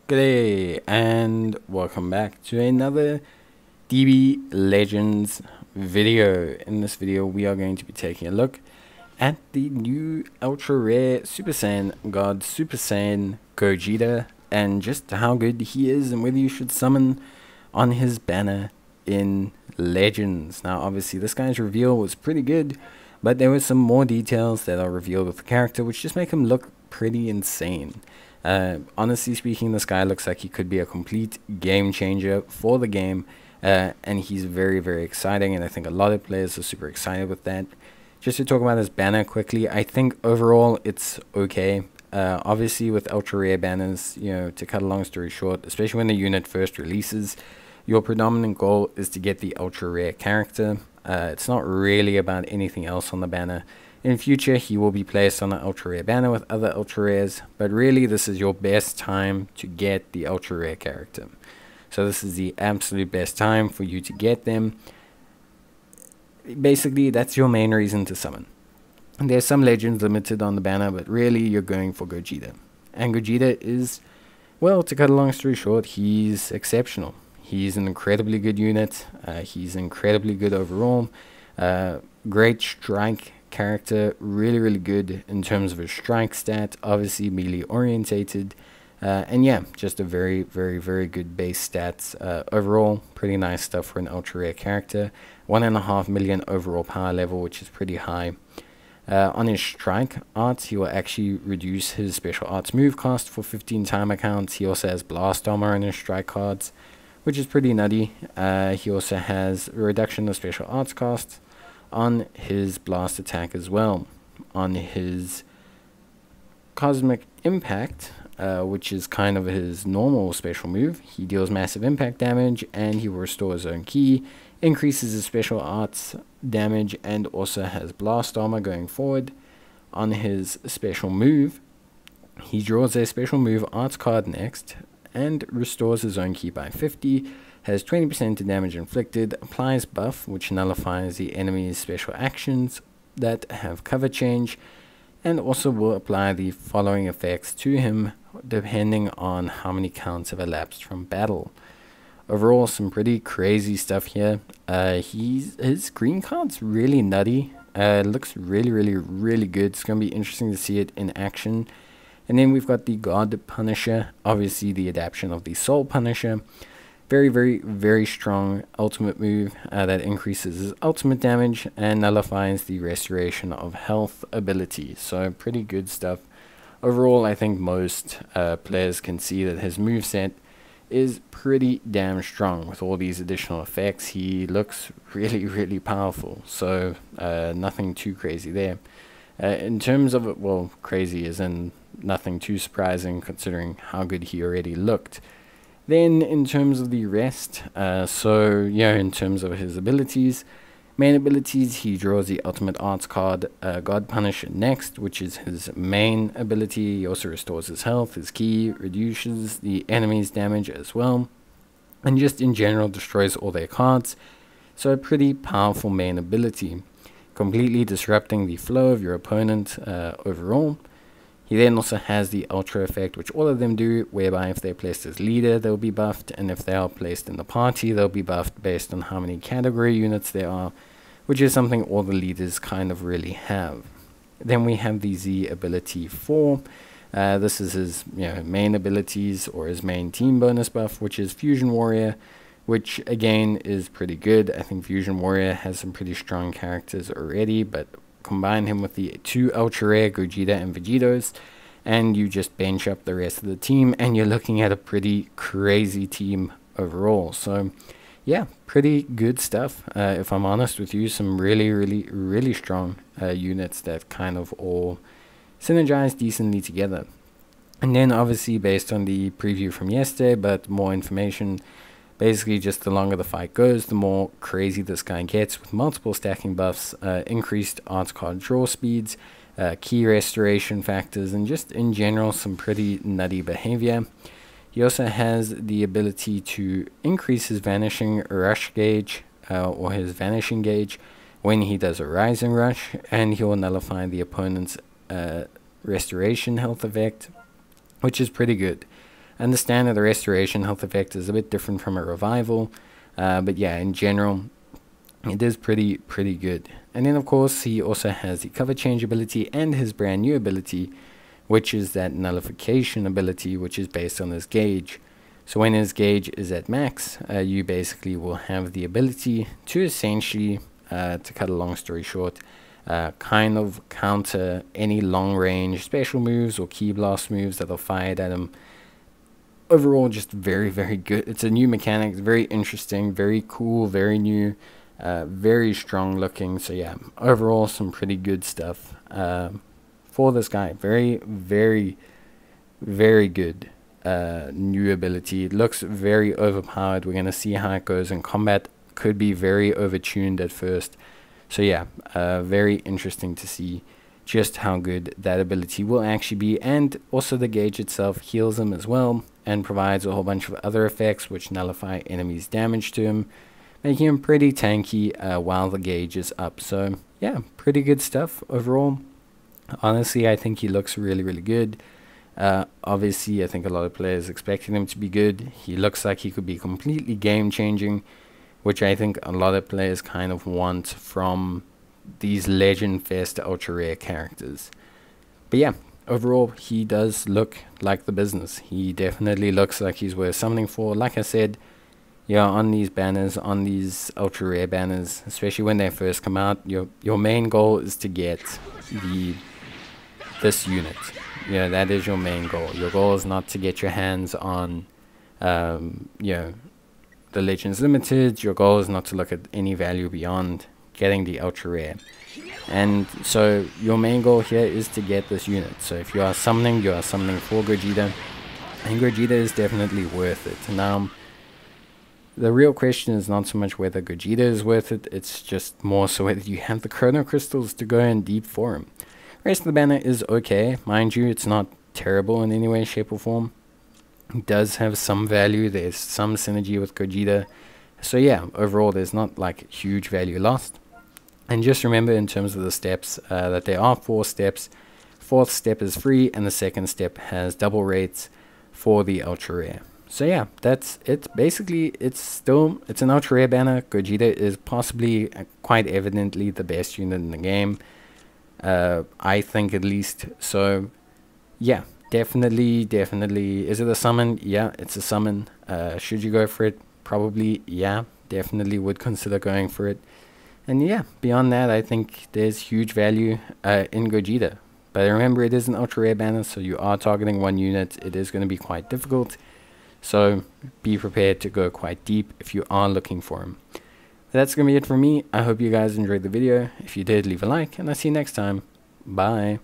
G'day and welcome back to another DB Legends video. In this video we are going to be taking a look at the new ultra rare Super Saiyan God Super Saiyan Gogeta and just how good he is and whether you should summon on his banner in Legends. Now obviously this guy's reveal was pretty good, but there were some more details that are revealed with the character which just make him look pretty insane. Honestly speaking, this guy looks like he could be a complete game changer for the game, and he's very exciting, and I think a lot of players are super excited with that. Just to talk about his banner quickly, I think overall it's okay. Obviously with ultra rare banners, you know, to cut a long story short, especially when the unit first releases, your predominant goal is to get the ultra rare character. It's not really about anything else on the banner. In future, he will be placed on an ultra rare banner with other ultra rares, but really this is your best time to get the ultra rare character. So this is the absolute best time for you to get them. Basically, that's your main reason to summon. And there's some legends limited on the banner, but really you're going for Gogeta. And Gogeta is, well, to cut a long story short, he's exceptional. He's an incredibly good unit. He's incredibly good overall. Great strike character, really good in terms of his strike stat, obviously melee orientated, and yeah, just a very good base stats. Overall pretty nice stuff for an ultra rare character. 1.5 million overall power level, which is pretty high. On his strike arts, he will actually reduce his special arts move cost for 15 timer counts. He also has blast armor on his strike cards, which is pretty nutty. He also has a reduction of special arts cost on his blast attack as well. On his cosmic impact, which is kind of his normal special move, he deals massive impact damage and he will restore his own ki, increases his special arts damage, and also has blast armor going forward. On his special move, he draws a special move arts card next and restores his own ki by 50, has 20% to damage inflicted, applies buff which nullifies the enemy's special actions that have cover change, and also will apply the following effects to him depending on how many counts have elapsed from battle. Overall, some pretty crazy stuff here. His green card's really nutty. Looks really good. It's going to be interesting to see it in action. And then we've got the God Punisher, obviously the adaptation of the Soul Punisher. Very strong ultimate move that increases his ultimate damage and nullifies the restoration of health ability. So pretty good stuff. Overall, I think most players can see that his moveset is pretty damn strong. With all these additional effects, he looks really powerful. So nothing too crazy there. In terms of it, well, crazy as in nothing too surprising considering how good he already looked. Then in terms of the rest, so yeah, in terms of his abilities, main abilities, he draws the ultimate arts card, God Punisher next, which is his main ability. He also restores his health, his ki, reduces the enemy's damage as well, and just in general destroys all their cards. So a pretty powerful main ability, completely disrupting the flow of your opponent overall. He then also has the Ultra effect, which all of them do, whereby if they're placed as leader, they'll be buffed, and if they are placed in the party, they'll be buffed based on how many category units there are, which is something all the leaders kind of really have. Then we have the Z ability 4. This is his main abilities or his main team bonus buff, which is Fusion Warrior, which again is pretty good. I think Fusion Warrior has some pretty strong characters already, but combine him with the 2 ultra rare Gogeta and Vegetos, and you just bench up the rest of the team, and you're looking at a pretty crazy team overall. So yeah, pretty good stuff. If I'm honest with you, some really strong units that kind of all synergize decently together. And then obviously based on the preview from yesterday, but more information, basically just the longer the fight goes, the more crazy this guy gets with multiple stacking buffs, increased arts card draw speeds, key restoration factors, and just in general some pretty nutty behavior. He also has the ability to increase his vanishing rush gauge or his vanishing gauge when he does a rising rush, and he will nullify the opponent's restoration health effect, which is pretty good. I understand that the restoration health effect is a bit different from a revival, but yeah, in general, it is pretty good. And then of course he also has the cover change ability and his brand new ability, which is that nullification ability, which is based on his gauge. So when his gauge is at max, you basically will have the ability to essentially, to cut a long story short, kind of counter any long range special moves or key blast moves that are fired at him. Overall, just very good. It's a new mechanic. It's very interesting, very cool, very new, very strong looking. So yeah, overall some pretty good stuff for this guy. Very good new ability. It looks very overpowered. We're gonna see how it goes in combat. Could be very overtuned at first. So yeah, very interesting to see just how good that ability will actually be. And also the gauge itself heals him as well and provides a whole bunch of other effects which nullify enemies' damage to him, making him pretty tanky while the gauge is up. So yeah, pretty good stuff overall. Honestly, I think he looks really good. Obviously, I think a lot of players expecting him to be good. He looks like he could be completely game changing, which I think a lot of players kind of want from these Legend Fest ultra rare characters. But yeah, overall he does look like the business. He definitely looks like he's worth something for. Like I said, yeah, on these banners, on these ultra rare banners, especially when they first come out, your main goal is to get this unit. You know, that is your main goal. Your goal is not to get your hands on you know, the Legends Limited. Your goal is not to look at any value beyond getting the ultra rare. And so your main goal here is to get this unit. So if you are summoning for Gogeta, and Gogeta is definitely worth it. Now the real question is not so much whether Gogeta is worth it, it's just more so whether you have the chrono crystals to go in deep for him. The rest of the banner is okay, mind you. It's not terrible in any way, shape or form. It does have some value. There's some synergy with Gogeta. So yeah, overall there's not like huge value lost. And just remember, in terms of the steps, that there are 4 steps. 4th step is free, and the 2nd step has double rates for the ultra rare. So yeah, that's it. Basically, it's an ultra rare banner. Gogeta is possibly, quite evidently, the best unit in the game. I think, at least. So yeah, definitely. Is it a summon? Yeah, it's a summon. Should you go for it? Probably, yeah. Definitely would consider going for it. And yeah, beyond that, I think there's huge value in Gogeta. But remember, it is an ultra rare banner, so you are targeting 1 unit. It is going to be quite difficult. So be prepared to go quite deep if you are looking for him. That's going to be it for me. I hope you guys enjoyed the video. If you did, leave a like, and I'll see you next time. Bye.